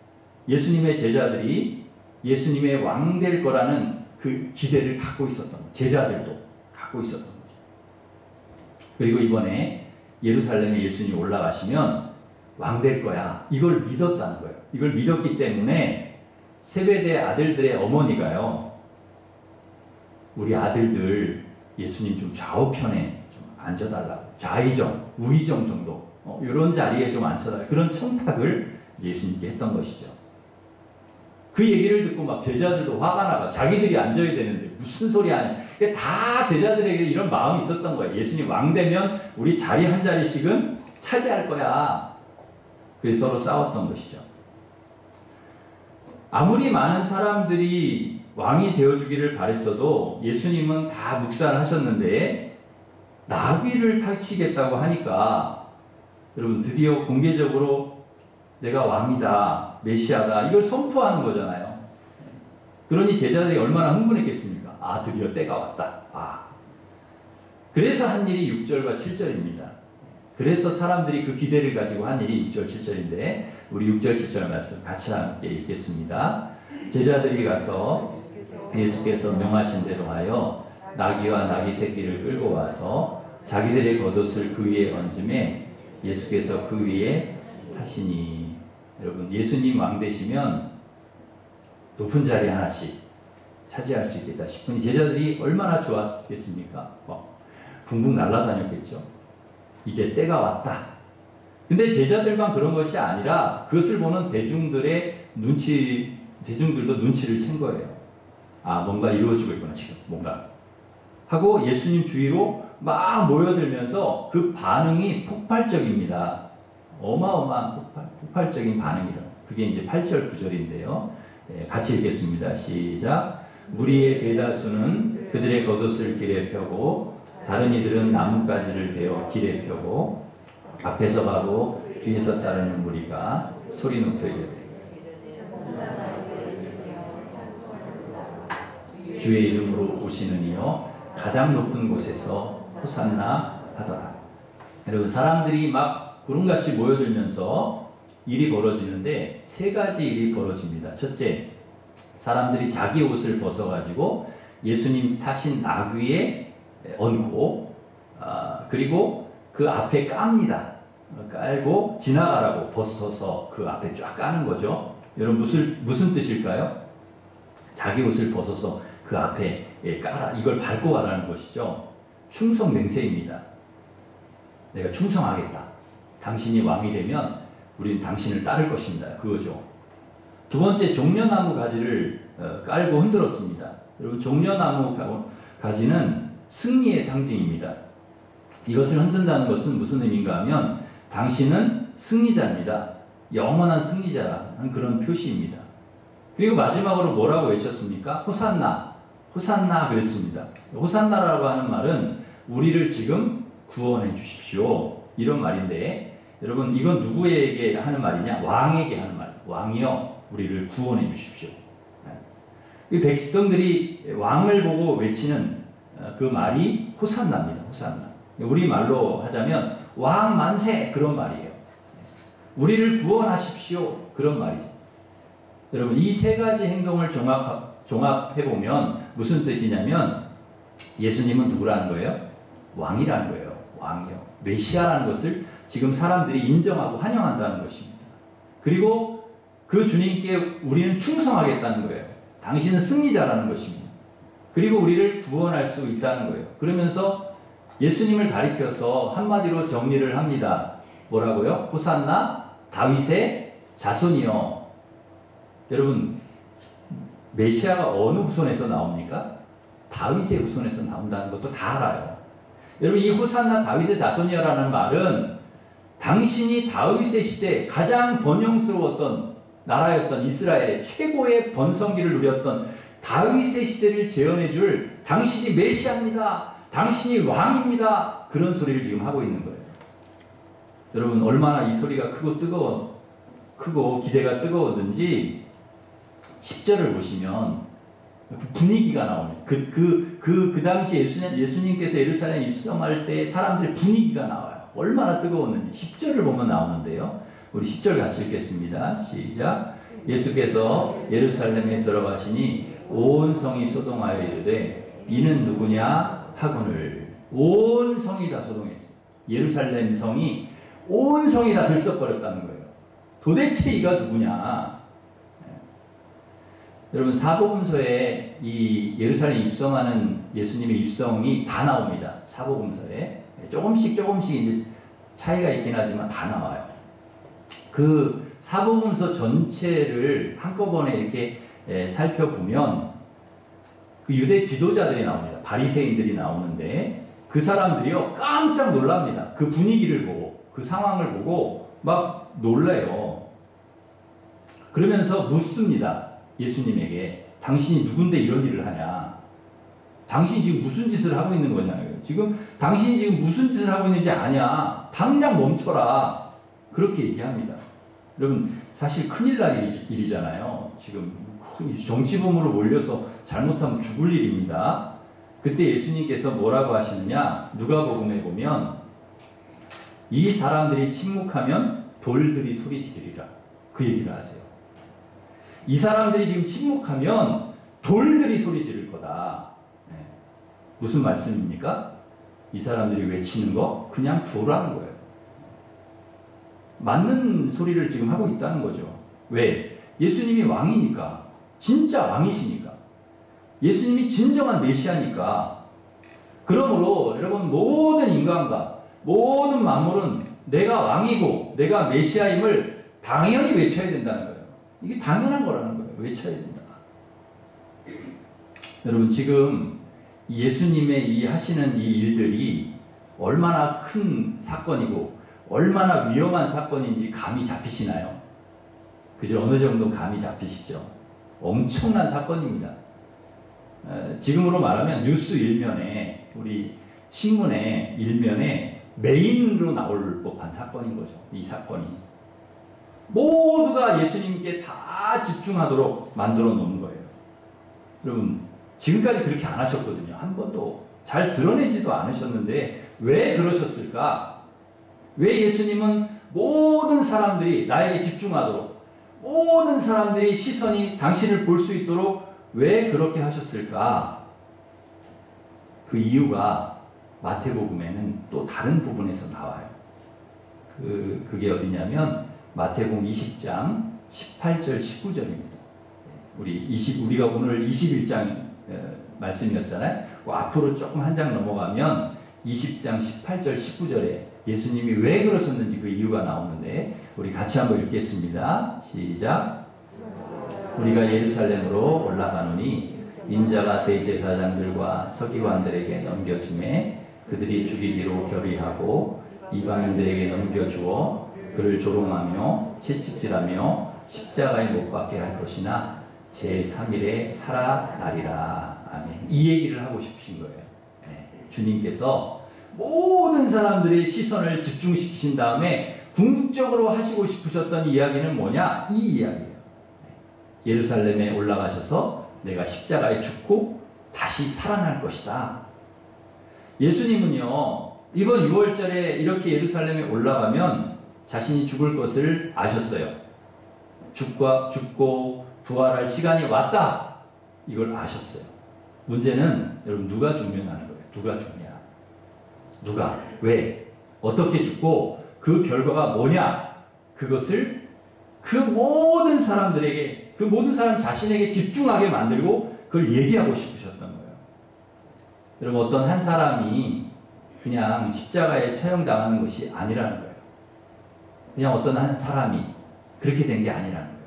예수님의 제자들이 예수님의 왕 될 거라는 그 기대를 갖고 있었던 거예요. 제자들도 갖고 있었던 거죠. 그리고 이번에 예루살렘에 예수님이 올라가시면 왕 될 거야. 이걸 믿었다는 거예요. 이걸 믿었기 때문에 세베대 아들들의 어머니가요. 우리 아들들 예수님 좀 좌우편에 좀 앉아달라고. 좌의정, 우의정 정도. 이런 자리에 좀 앉혀달라고. 그런 청탁을 예수님께 했던 것이죠. 그 얘기를 듣고 막 제자들도 화가 나가. 자기들이 앉아야 되는데 무슨 소리 하냐. 그러니까 다 제자들에게 이런 마음이 있었던 거예요. 예수님 왕 되면 우리 자리 한 자리씩은 차지할 거야. 그래서 서로 싸웠던 것이죠. 아무리 많은 사람들이 왕이 되어주기를 바랬어도 예수님은 다 묵살하셨는데 나귀를 타시겠다고 하니까 여러분 드디어 공개적으로 내가 왕이다, 메시아다 이걸 선포하는 거잖아요. 그러니 제자들이 얼마나 흥분했겠습니까? 드디어 때가 왔다. 그래서 한 일이 6절과 7절입니다. 그래서 사람들이 그 기대를 가지고 한 일이 6절, 7절인데 우리 6절, 7절 말씀 같이 함께 읽겠습니다. 제자들이 가서 예수께서 명하신 대로 하여 나귀와 나귀 새끼를 끌고 와서 자기들의 겉옷을 그 위에 얹음에 예수께서 그 위에 타시니. 여러분 예수님 왕 되시면 높은 자리 하나씩 차지할 수 있겠다 싶으니 제자들이 얼마나 좋았겠습니까? 붕붕 날아다녔겠죠. 이제 때가 왔다. 근데 제자들만 그런 것이 아니라 그것을 보는 대중들도 눈치를 챈 거예요. 뭔가 이루어지고 있구나, 지금. 뭔가. 하고 예수님 주위로 막 모여들면서 그 반응이 폭발적입니다. 어마어마한 폭발적인 반응이라. 그게 이제 8절, 9절인데요. 같이 읽겠습니다. 시작. 무리의 대다수는 그들의 겉옷을 길에 펴고 다른 이들은 나뭇가지를 베어 길에 펴고 앞에서 가고 뒤에서 따르는 무리가 소리 높여 이르되 주의 이름으로 오시는 이여 가장 높은 곳에서 호산나 하더라. 여러분 사람들이 막 구름같이 모여들면서 일이 벌어지는데 세 가지 일이 벌어집니다. 첫째, 사람들이 자기 옷을 벗어가지고 예수님 타신 나귀에 얹고 그리고 그 앞에 깝니다. 깔고 지나가라고 벗어서 그 앞에 쫙 까는 거죠. 여러분 무슨 뜻일까요? 자기 옷을 벗어서 그 앞에 깔아 이걸 밟고 가라는 것이죠. 충성 맹세입니다. 내가 충성하겠다. 당신이 왕이 되면 우리는 당신을 따를 것입니다. 그거죠. 두 번째, 종려나무 가지를 깔고 흔들었습니다. 여러분, 종려나무 가지는 승리의 상징입니다. 이것을 흔든다는 것은 무슨 의미인가 하면 당신은 승리자입니다. 영원한 승리자라는 그런 표시입니다. 그리고 마지막으로 뭐라고 외쳤습니까? 호산나, 호산나 그랬습니다. 호산나라고 하는 말은 우리를 지금 구원해 주십시오. 이런 말인데, 여러분, 이건 누구에게 하는 말이냐? 왕에게 하는 말. 왕이여, 우리를 구원해 주십시오. 이 백성들이 왕을 보고 외치는 그 말이 호산나입니다. 호산나. 우리 말로 하자면 왕 만세, 그런 말이에요. 우리를 구원하십시오, 그런 말이죠. 여러분, 이 세 가지 행동을 종합해보면 무슨 뜻이냐면 예수님은 누구라는 거예요? 왕이라는 거예요. 왕이요. 메시아라는 것을 지금 사람들이 인정하고 환영한다는 것입니다. 그리고 그 주님께 우리는 충성하겠다는 거예요. 당신은 승리자라는 것입니다. 그리고 우리를 구원할 수 있다는 거예요. 그러면서 예수님을 가리켜서 한마디로 정리를 합니다. 뭐라고요? 호산나 다윗의 자손이요. 여러분, 메시아가 어느 후손에서 나옵니까? 다윗의 후손에서 나온다는 것도 다 알아요. 여러분, 이 호산나 다윗의 자손이여라는 말은 당신이 다윗의 시대 가장 번영스러웠던 나라였던 이스라엘의 최고의 번성기를 누렸던 다윗의 시대를 재현해 줄 당신이 메시아입니다. 당신이 왕입니다. 그런 소리를 지금 하고 있는 거예요. 여러분, 얼마나 이 소리가 크고 기대가 뜨거웠는지 10절을 보시면 분위기가 나옵니다. 그 당시 예수님께서 예루살렘 입성할 때 사람들의 분위기가 나와요. 얼마나 뜨거웠는지 10절을 보면 나오는데요. 우리 10절 같이 읽겠습니다. 시작. 예수께서 예루살렘에 들어가시니 온 성이 소동하여 이르되 이는 누구냐 하거늘. 온 성이 다 소동했어요. 예루살렘 성이 온 성이 다 들썩거렸다는 거예요. 도대체 이가 누구냐? 여러분, 사복음서에 이 예루살렘 입성하는 예수님의 입성이 다 나옵니다. 사복음서에 조금씩 이제 차이가 있긴 하지만 다 나와요. 그 사복음서 전체를 한꺼번에 이렇게 살펴보면 그 유대 지도자들이 나옵니다. 바리새인들이 나오는데 그 사람들이요 깜짝 놀랍니다. 그 분위기를 보고 그 상황을 보고 막 놀래요. 그러면서 묻습니다. 예수님에게 당신이 누군데 이런 일을 하냐? 당신이 지금 무슨 짓을 하고 있는 거냐고요. 지금 당신이 지금 무슨 짓을 하고 있는지 아냐? 당장 멈춰라. 그렇게 얘기합니다. 여러분, 사실 큰일 날 일이잖아요. 지금 정치범으로 몰려서 잘못하면 죽을 일입니다. 그때 예수님께서 뭐라고 하시느냐? 누가복음에 보면 이 사람들이 침묵하면 돌들이 소리 지르리라. 그 얘기를 하세요. 이 사람들이 지금 침묵하면 돌들이 소리 지를 거다. 네. 무슨 말씀입니까? 이 사람들이 외치는 거 그냥 두라는 거예요. 맞는 소리를 지금 하고 있다는 거죠. 왜? 예수님이 왕이니까. 진짜 왕이시니까. 예수님이 진정한 메시아니까. 그러므로 여러분, 모든 인간과 모든 만물은 내가 왕이고 내가 메시아임을 당연히 외쳐야 된다는 거예요. 이게 당연한 거라는 거예요. 외쳐야 된다. 여러분, 지금 예수님의 이 하시는 이 일들이 얼마나 큰 사건이고 얼마나 위험한 사건인지 감이 잡히시나요? 그죠? 어느 정도 감이 잡히시죠? 엄청난 사건입니다. 지금으로 말하면 뉴스 일면에, 우리 신문의 일면에 메인으로 나올 법한 사건인 거죠. 이 사건이. 모두가 예수님께 다 집중하도록 만들어 놓은 거예요. 여러분, 지금까지 그렇게 안 하셨거든요. 한 번도 잘 드러내지도 않으셨는데 왜 그러셨을까? 왜 예수님은 모든 사람들이 나에게 집중하도록, 모든 사람들이 시선이 당신을 볼 수 있도록 왜 그렇게 하셨을까? 그 이유가 마태복음에는 또 다른 부분에서 나와요. 그게 어디냐면 마태복음 20장 18절 19절입니다. 우리가 오늘 21장 말씀이었잖아요. 앞으로 조금 한 장 넘어가면 20장 18절 19절에 예수님이 왜 그러셨는지 그 이유가 나오는데 우리 같이 한번 읽겠습니다. 시작. 우리가 예루살렘으로 올라가노니 인자가 대제사장들과 서기관들에게 넘겨줌에 그들이 죽이기로 결의하고 이방인들에게 넘겨주어 그를 조롱하며 채찍질하며 십자가에 못 박게 할 것이나 제3일에 살아나리라. 아멘. 이 얘기를 하고 싶으신 거예요. 네. 주님께서 모든 사람들의 시선을 집중시키신 다음에 궁극적으로 하시고 싶으셨던 이야기는 뭐냐? 이 이야기예요. 예루살렘에 올라가셔서 내가 십자가에 죽고 다시 살아날 것이다. 예수님은요, 이번 6월절에 이렇게 예루살렘에 올라가면 자신이 죽을 것을 아셨어요. 죽고 부활할 시간이 왔다. 이걸 아셨어요. 문제는 여러분 누가 죽느냐는 거예요. 누가 죽냐? 누가? 왜? 어떻게 죽고 그 결과가 뭐냐? 그것을 그 모든 사람들에게, 그 모든 사람 자신에게 집중하게 만들고 그걸 얘기하고 싶으셨던 거예요. 여러분 어떤 한 사람이 그냥 십자가에 처형당하는 것이 아니라는 거예요. 그냥 어떤 한 사람이 그렇게 된 게 아니라는 거예요.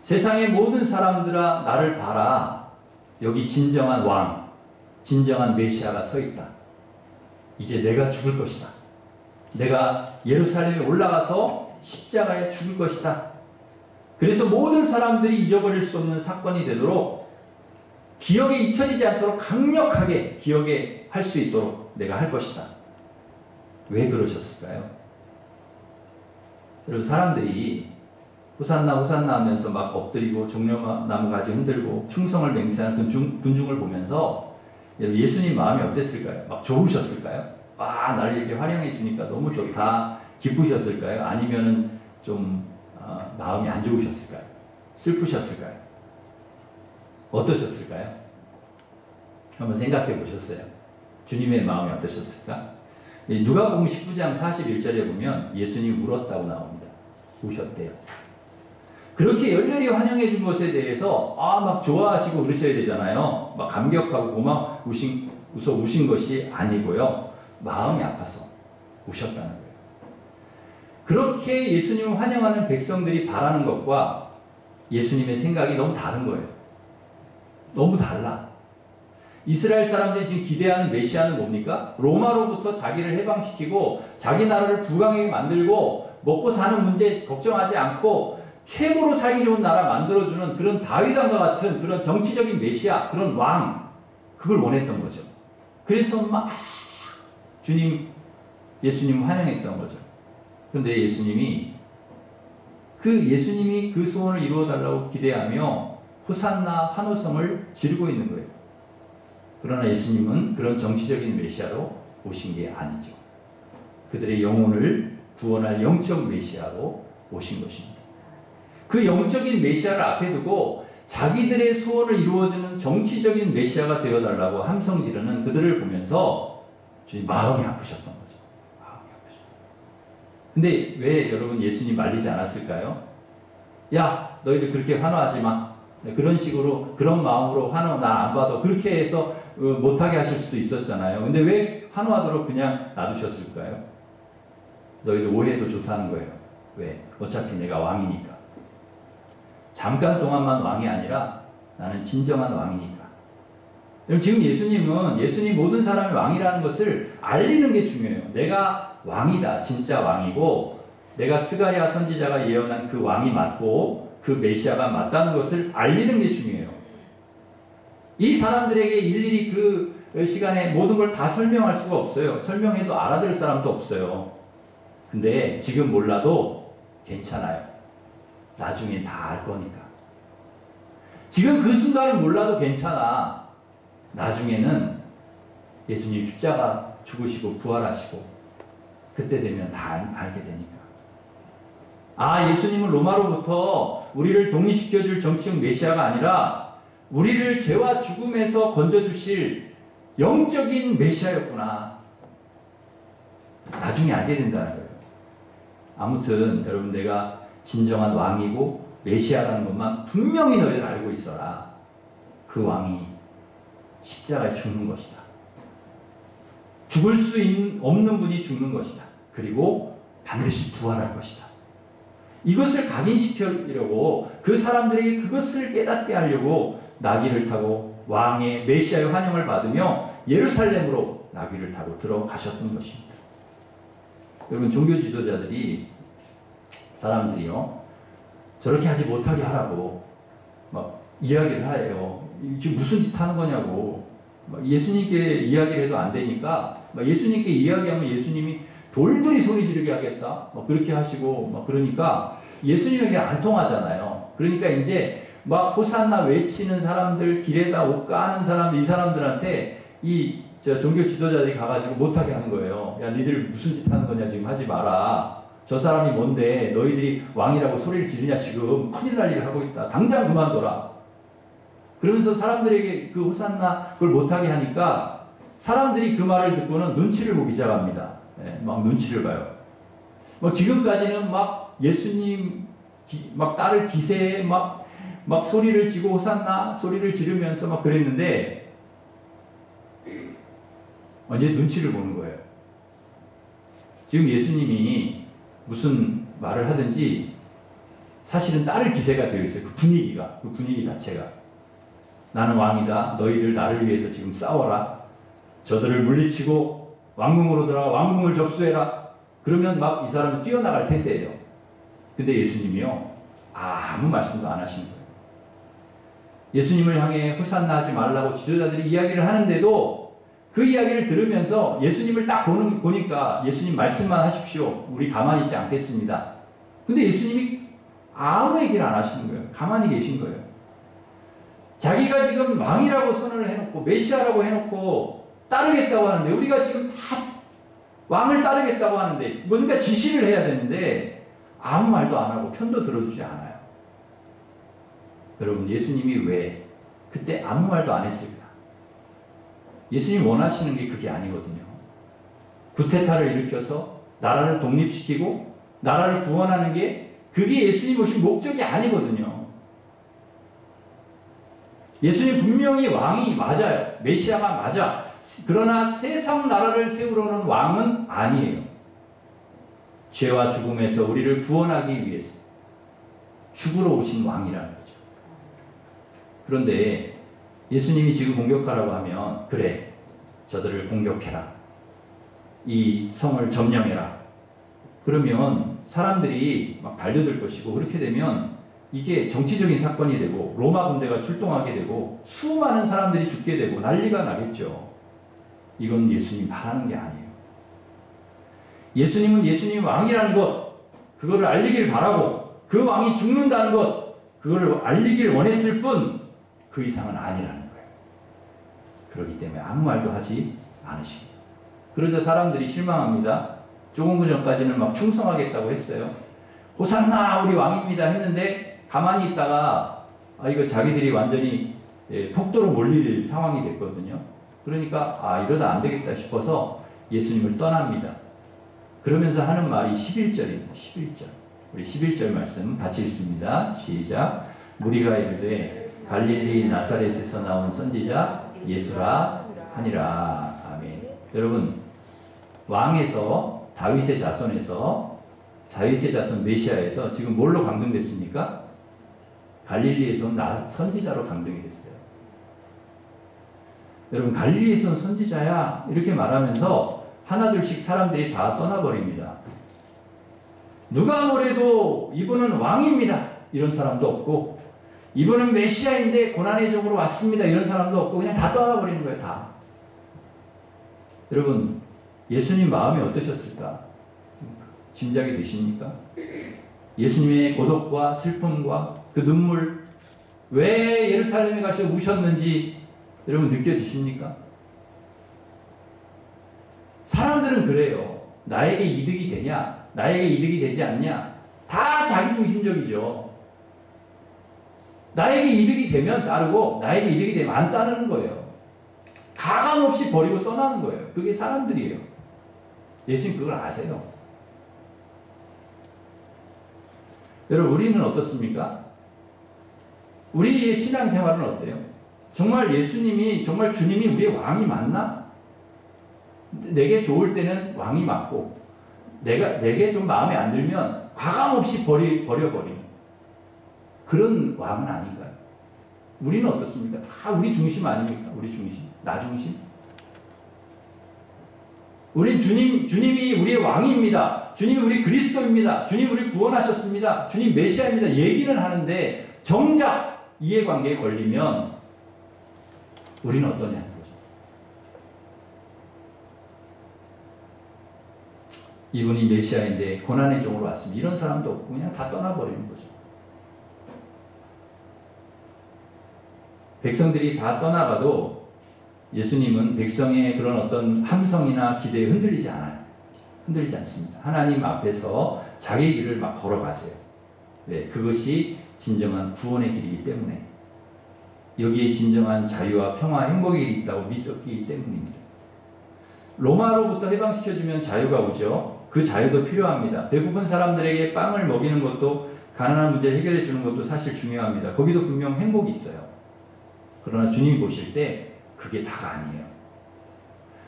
세상의 모든 사람들아 나를 봐라. 여기 진정한 왕, 진정한 메시아가 서 있다. 이제 내가 죽을 것이다. 내가 예루살렘에 올라가서 십자가에 죽을 것이다. 그래서 모든 사람들이 잊어버릴 수 없는 사건이 되도록 기억에 잊혀지지 않도록 강력하게 기억에 할 수 있도록 내가 할 것이다. 왜 그러셨을까요? 여러분 사람들이 호산나 호산나 하면서 막 엎드리고 종려나무 가지 흔들고 충성을 맹세하는 군중을 보면서 예수님 마음이 어땠을까요? 막 좋으셨을까요? 아, 나를 이렇게 활용해 주니까 너무 좋다. 기쁘셨을까요? 아니면은 좀 마음이 안 좋으셨을까요? 슬프셨을까요? 어떠셨을까요? 한번 생각해 보셨어요? 주님의 마음이 어떠셨을까? 누가복음 19장 41절에 보면 예수님이 울었다고 나옵니다. 우셨대요. 그렇게 열렬히 환영해 준 것에 대해서 막 좋아하시고 그러셔야 되잖아요. 막 감격하고 웃어 우신 것이 아니고요. 마음이 아파서 우셨다는 거예요. 그렇게 예수님을 환영하는 백성들이 바라는 것과 예수님의 생각이 너무 다른 거예요. 너무 달라. 이스라엘 사람들이 지금 기대하는 메시아는 뭡니까? 로마로부터 자기를 해방시키고 자기 나라를 부강하게 만들고 먹고 사는 문제 걱정하지 않고 최고로 살기 좋은 나라 만들어주는 그런 다윗왕과 같은 그런 정치적인 메시아, 그런 왕, 그걸 원했던 거죠. 그래서 막 예수님 환영했던 거죠. 그런데 예수님이 그 소원을 이루어달라고 기대하며 호산나 환호성을 지르고 있는 거예요. 그러나 예수님은 그런 정치적인 메시아로 오신 게 아니죠. 그들의 영혼을 구원할 영적 메시아로 오신 것입니다. 그 영적인 메시아를 앞에 두고 자기들의 소원을 이루어주는 정치적인 메시아가 되어달라고 함성 지르는 그들을 보면서 주님 마음이 아프셨던 거죠. 마음이 아프셨던. 근데 왜 여러분 예수님 말리지 않았을까요? 야, 너희들 그렇게 환호하지 마. 그런 식으로, 그런 마음으로 환호 나 안 봐도 그렇게 해서 못하게 하실 수도 있었잖아요. 근데 왜 환호하도록 그냥 놔두셨을까요? 너희들 오해해도 좋다는 거예요. 왜? 어차피 내가 왕이니까. 잠깐 동안만 왕이 아니라 나는 진정한 왕이니까. 지금 예수님 모든 사람이 왕이라는 것을 알리는 게 중요해요. 내가 왕이다. 진짜 왕이고 내가 스가랴 선지자가 예언한 그 왕이 맞고 그 메시아가 맞다는 것을 알리는 게 중요해요. 이 사람들에게 일일이 그 시간에 모든 걸 다 설명할 수가 없어요. 설명해도 알아들을 사람도 없어요. 근데 지금 몰라도 괜찮아요. 나중에 다 알 거니까. 지금 그 순간은 몰라도 괜찮아. 나중에는 예수님 십자가 죽으시고 부활하시고 그때 되면 다 알게 되니까. 예수님은 로마로부터 우리를 독립시켜줄 정치적 메시아가 아니라 우리를 죄와 죽음에서 건져주실 영적인 메시아였구나. 나중에 알게 된다는 거예요. 아무튼 여러분 내가 진정한 왕이고 메시아라는 것만 분명히 너희들 알고 있어라. 그 왕이 십자가에 죽는 것이다. 죽을 수 없는 분이 죽는 것이다. 그리고 반드시 부활할 것이다. 이것을 각인시키려고 그 사람들에게 그것을 깨닫게 하려고 나귀를 타고 왕의 메시아의 환영을 받으며 예루살렘으로 나귀를 타고 들어가셨던 것입니다. 여러분, 종교 지도자들이 사람들이요 저렇게 하지 못하게 하라고 막 이야기를 해요. 지금 무슨 짓 하는 거냐고. 예수님께 이야기를 해도 안 되니까 예수님께 이야기하면 예수님이 돌돌이 소리 지르게 하겠다. 그렇게 하시고 그러니까 예수님에게 안 통하잖아요. 그러니까 이제 막 호산나 외치는 사람들, 길에다 옷 까는 사람들, 이 사람들한테 이 종교 지도자들이 가가지고 못하게 하는 거예요. 야, 니들 무슨 짓 하는 거냐, 지금 하지 마라. 저 사람이 뭔데 너희들이 왕이라고 소리를 지르냐, 지금 큰일 날 일을 하고 있다. 당장 그만둬라. 그러면서 사람들에게 그 호산나 그걸 못하게 하니까 사람들이 그 말을 듣고는 눈치를 보기 시작합니다. 막 눈치를 봐요. 지금까지는 막 예수님 막 따를 기세에 막 소리를 지고 호산나 소리를 지르면서 막 그랬는데 이제 눈치를 보는 거예요. 지금 예수님이 무슨 말을 하든지 사실은 따를 기세가 되어 있어요. 그 분위기 자체가. 나는 왕이다. 너희들 나를 위해서 지금 싸워라. 저들을 물리치고 왕궁으로 들어가 왕궁을 접수해라. 그러면 막 이 사람은 뛰어나갈 태세예요. 근데 예수님이요 아무 말씀도 안 하시는 거예요. 예수님을 향해 호산나 하지 말라고 지도자들이 이야기를 하는데도 그 이야기를 들으면서 예수님을 딱 보니까 예수님 말씀만 하십시오. 우리 가만히 있지 않겠습니다. 근데 예수님이 아무 얘기를 안 하시는 거예요. 가만히 계신 거예요. 자기가 지금 왕이라고 선언을 해놓고 메시아라고 해놓고 따르겠다고 하는데 우리가 지금 다 왕을 따르겠다고 하는데 뭔가 지시를 해야 되는데 아무 말도 안 하고 편도 들어주지 않아요. 여러분, 예수님이 왜 그때 아무 말도 안 했을까? 예수님 원하시는 게 그게 아니거든요. 구테타를 일으켜서 나라를 독립시키고 나라를 구원하는 게 그게 예수님 오신 목적이 아니거든요. 예수님 분명히 왕이 맞아요. 메시아가 맞아. 그러나 세상 나라를 세우려는 왕은 아니에요. 죄와 죽음에서 우리를 구원하기 위해서 죽으러 오신 왕이라는 거죠. 그런데 예수님이 지금 공격하라고 하면 그래, 저들을 공격해라. 이 성을 점령해라. 그러면 사람들이 막 달려들 것이고 그렇게 되면 이게 정치적인 사건이 되고 로마 군대가 출동하게 되고 수많은 사람들이 죽게 되고 난리가 나겠죠. 이건 예수님 바라는 게 아니에요. 예수님은 예수님 왕이라는 것, 그거를 알리길 바라고 그 왕이 죽는다는 것, 그걸 알리길 원했을 뿐 그 이상은 아니라는 거예요. 그렇기 때문에 아무 말도 하지 않으십니다. 그러자 사람들이 실망합니다. 조금 전까지는 막 충성하겠다고 했어요. 호산나 우리 왕입니다 했는데 가만히 있다가 이거 자기들이 완전히 폭도로 몰릴 상황이 됐거든요. 그러니까 이러다 안 되겠다 싶어서 예수님을 떠납니다. 그러면서 하는 말이 11절입니다. 11절. 우리 11절 말씀 같이 읽습니다. 시작. 무리가 이르되 갈릴리 나사렛에서 나온 선지자 예수라 하니라. 아멘. 여러분, 왕에서 다윗의 자손에서 다윗의 자손 메시아에서 지금 뭘로 강등됐습니까? 갈릴리에서 온 선지자로 강등이 됐어요. 여러분, 갈릴리에서 온 선지자야 이렇게 말하면서 하나둘씩 사람들이 다 떠나버립니다. 누가 뭐래도 이분은 왕입니다 이런 사람도 없고, 이분은 메시아인데 고난의 종으로 왔습니다 이런 사람도 없고, 그냥 다 떠나버리는 거예요. 다. 여러분, 예수님 마음이 어떠셨을까? 짐작이 되십니까? 예수님의 고독과 슬픔과 그 눈물, 왜 예루살렘에 가셔 우셨는지 여러분 느껴지십니까? 사람들은 그래요. 나에게 이득이 되냐? 나에게 이득이 되지 않냐? 다 자기중심적이죠. 나에게 이득이 되면 따르고 나에게 이득이 되면 안 따르는 거예요. 가감없이 버리고 떠나는 거예요. 그게 사람들이에요. 예수님 그걸 아세요. 여러분, 우리는 어떻습니까? 우리의 신앙생활은 어때요? 정말 예수님이, 정말 주님이 우리의 왕이 맞나? 내게 좋을 때는 왕이 맞고 내게 좀 마음에 안 들면 과감없이 버려버리는 그런 왕은 아닌가요? 우리는 어떻습니까? 다 우리 중심 아닙니까? 우리 중심, 나 중심. 우린 주님이 우리의 왕입니다. 주님이 우리 그리스도입니다. 주님 우리 구원하셨습니다. 주님 메시아입니다. 얘기는 하는데 정작 이해관계에 걸리면 우리는 어떠냐는 거죠. 이분이 메시아인데 고난의 종으로 왔습니다. 이런 사람도 없고 그냥 다 떠나버리는 거죠. 백성들이 다 떠나가도 예수님은 백성의 그런 어떤 함성이나 기대에 흔들리지 않아요. 흔들리지 않습니다. 하나님 앞에서 자기 길을 막 걸어가세요. 네, 그것이 진정한 구원의 길이기 때문에 여기에 진정한 자유와 평화, 행복이 있다고 믿었기 때문입니다. 로마로부터 해방시켜주면 자유가 오죠. 그 자유도 필요합니다. 배고픈 사람들에게 빵을 먹이는 것도 가난한 문제를 해결해 주는 것도 사실 중요합니다. 거기도 분명 행복이 있어요. 그러나 주님이 보실 때 그게 다가 아니에요.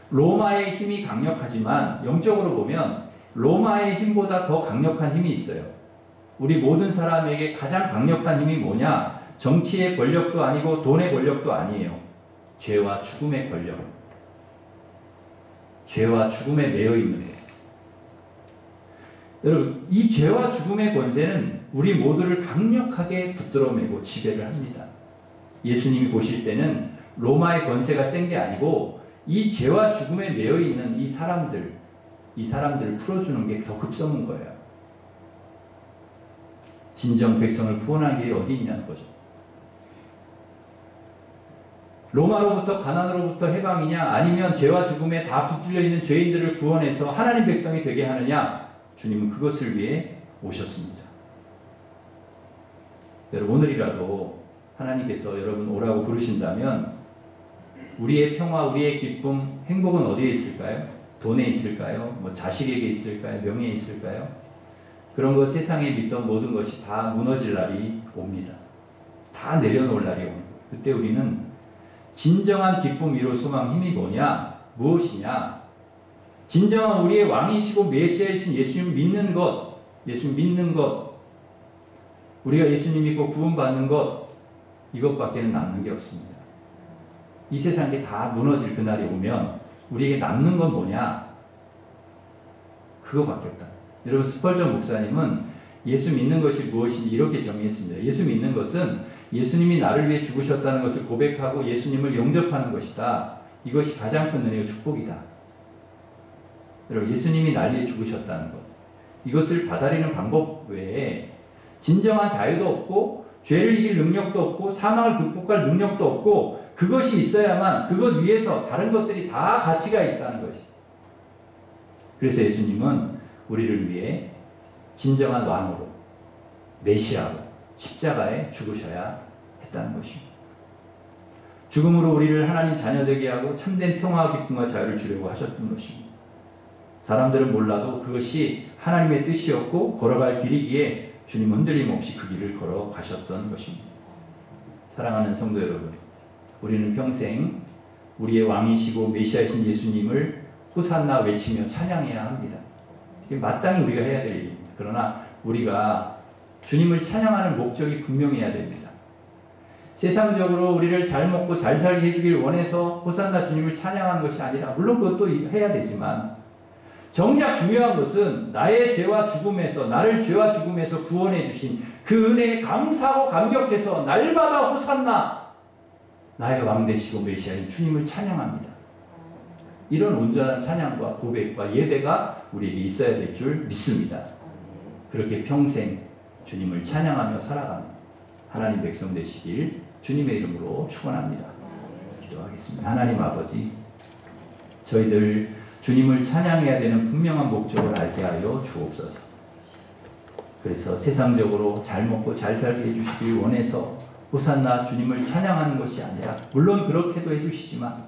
로마의 힘이 강력하지만 영적으로 보면 로마의 힘보다 더 강력한 힘이 있어요. 우리 모든 사람에게 가장 강력한 힘이 뭐냐? 정치의 권력도 아니고 돈의 권력도 아니에요. 죄와 죽음의 권력. 죄와 죽음에 매여 있는 거예요. 여러분, 이 죄와 죽음의 권세는 우리 모두를 강력하게 붙들어매고 지배를 합니다. 예수님이 보실 때는 로마의 권세가 센 게 아니고 이 죄와 죽음에 매여 있는 이 사람들을 풀어주는 게 더 급선무인 거예요. 진정 백성을 구원하는 길이 어디 있냐는 거죠. 로마로부터 가난으로부터 해방이냐 아니면 죄와 죽음에 다 붙들려 있는 죄인들을 구원해서 하나님 백성이 되게 하느냐, 주님은 그것을 위해 오셨습니다. 여러분, 오늘이라도 하나님께서 여러분 오라고 부르신다면 우리의 평화, 우리의 기쁨, 행복은 어디에 있을까요? 돈에 있을까요? 뭐 자식에게 있을까요? 명예에 있을까요? 그런 것, 세상에 믿던 모든 것이 다 무너질 날이 옵니다. 다 내려놓을 날이 옵니다. 그때 우리는 진정한 기쁨, 위로, 소망, 힘이 뭐냐? 무엇이냐? 진정한 우리의 왕이시고 메시아이신 예수님 믿는 것, 우리가 예수님 믿고 구원받는 것, 이것밖에는 남는 게 없습니다. 이 세상이 다 무너질 그날이 오면 우리에게 남는 건 뭐냐? 그거밖에 없다. 여러분, 스펄전 목사님은 예수 믿는 것이 무엇인지 이렇게 정의했습니다. 예수 믿는 것은 예수님이 나를 위해 죽으셨다는 것을 고백하고 예수님을 영접하는 것이다. 이것이 가장 큰 은혜와 축복이다. 여러분, 예수님이 날 위해 죽으셨다는 것, 이것을 받아들이는 방법 외에 진정한 자유도 없고 죄를 이길 능력도 없고 사망을 극복할 능력도 없고, 그것이 있어야만 그것 위에서 다른 것들이 다 가치가 있다는 것이. 그래서 예수님은 우리를 위해 진정한 왕으로, 메시아로 십자가에 죽으셔야 했다는 것입니다. 죽음으로 우리를 하나님 자녀 되게 하고 참된 평화와 기쁨과 자유를 주려고 하셨던 것입니다. 사람들은 몰라도 그것이 하나님의 뜻이었고 걸어갈 길이기에 주님은 흔들림 없이 그 길을 걸어가셨던 것입니다. 사랑하는 성도 여러분, 우리는 평생 우리의 왕이시고 메시아이신 예수님을 호산나 외치며 찬양해야 합니다. 이게 마땅히 우리가 해야 될 일입니다. 그러나 우리가 주님을 찬양하는 목적이 분명해야 됩니다. 세상적으로 우리를 잘 먹고 잘 살게 해주길 원해서 호산나 주님을 찬양하는 것이 아니라, 물론 그것도 해야 되지만, 정작 중요한 것은 나의 죄와 죽음에서, 나를 죄와 죽음에서 구원해 주신 그 은혜에 감사하고 감격해서 날마다 호산나 나의 왕 되시고 메시아인 주님을 찬양합니다. 이런 온전한 찬양과 고백과 예배가 우리에게 있어야 될 줄 믿습니다. 그렇게 평생 주님을 찬양하며 살아가는 하나님 백성 되시길 주님의 이름으로 축원합니다. 기도하겠습니다. 하나님 아버지, 저희들 주님을 찬양해야 되는 분명한 목적을 알게 하여 주옵소서. 그래서 세상적으로 잘 먹고 잘 살게 해주시길 원해서 호산나 주님을 찬양하는 것이 아니라, 물론 그렇게도 해주시지만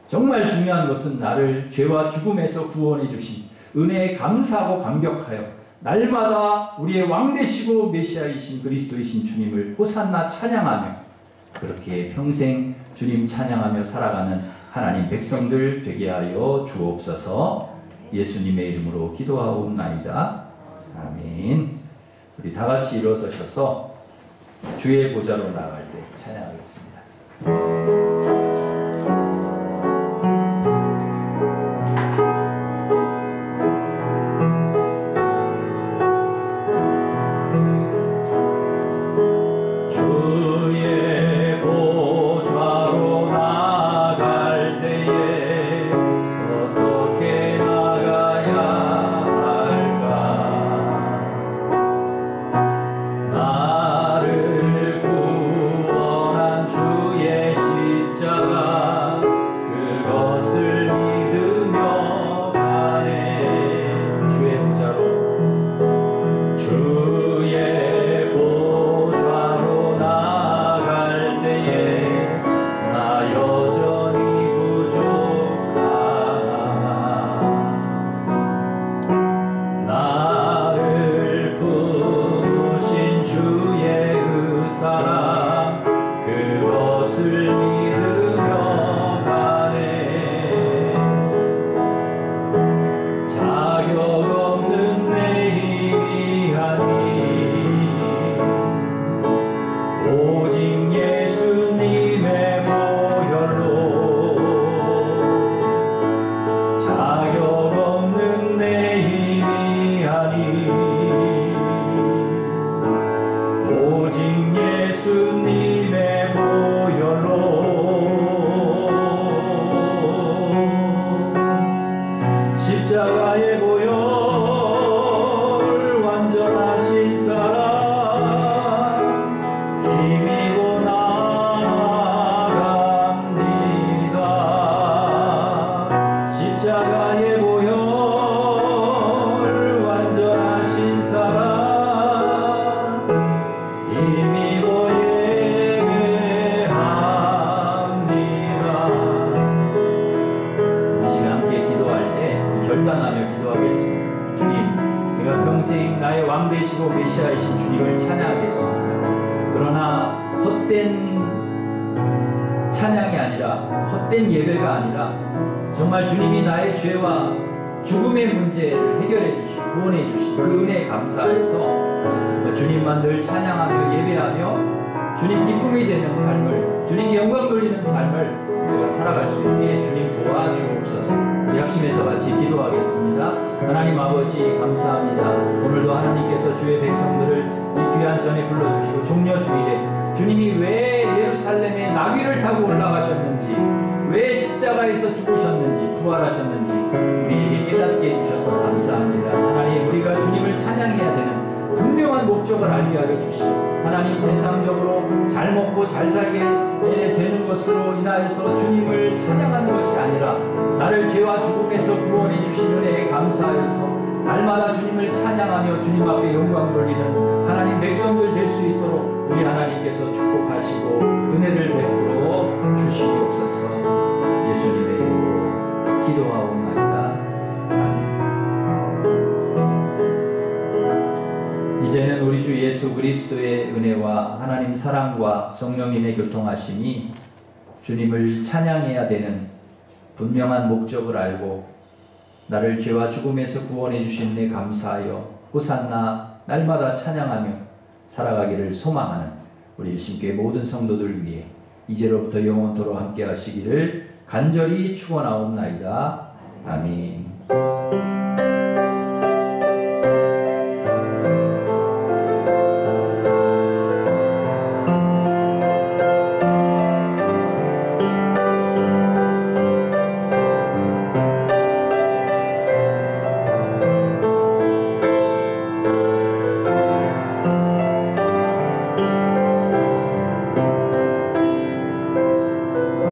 정말 중요한 것은 나를 죄와 죽음에서 구원해 주신 은혜에 감사하고 감격하여 날마다 우리의 왕 되시고 메시아이신 그리스도이신 주님을 호산나 찬양하며, 그렇게 평생 주님 찬양하며 살아가는 하나님 백성들 되게 하여 주옵소서. 예수님의 이름으로 기도하옵나이다. 아멘. 우리 다 같이 일어서셔서 주의 보좌로 나갈 때 찬양하겠습니다. 메시아이신 주님을 찬양하겠습니다. 그러나 헛된 찬양이 아니라 헛된 예배가 아니라 정말 주님이 나의 죄와 죽음의 문제를 해결해 주시고 구원해 주시고 그 은혜에 감사해서 주님만 늘 찬양하며 예배하며 주님 기쁨이 되는 삶을, 주님께 영광 돌리는 삶을 제가 살아갈 수 있게 주님 도와주옵소서. 우리 합심해서 같이 기도하겠습니다. 하나님 아버지 감사합니다. 오늘도 하나님께서 주의 백성들을 이 귀한 전에 불러주시고 종려주일에 주님이 왜 예루살렘에 나귀를 타고 올라가셨는지, 왜 십자가에서 죽으셨는지, 부활하셨는지 우리에게 깨닫게 해주셔서 감사합니다. 하나님, 우리가 주님을 찬양해야 되는 분명한 목적을 알게 하여 주시고, 하나님 세상적으로 잘 먹고 잘 살게 되는 것으로 인하여서 주님을 찬양하는 것이 아니라 나를 죄와 죽음에서 구원해 주신 은혜에 감사하여서 날마다 주님을 찬양하며 주님 앞에 영광 돌리는 하나님 백성들 될 수 있도록 우리 하나님께서 축복하시고 은혜를 베풀어 주시옵소서. 예수님의 이름으로 기도하옵나이다. 아멘. 이제는 우리 주 예수 그리스도의 은혜와 하나님 사랑과 성령님의 교통하심이 주님을 찬양해야 되는 분명한 목적을 알고 나를 죄와 죽음에서 구원해 주신 데 감사하여 호산나 날마다 찬양하며 살아가기를 소망하는 우리 일신교회 모든 성도들 위해 이제로부터 영원토록 함께 하시기를 간절히 축원하옵나이다. 아멘.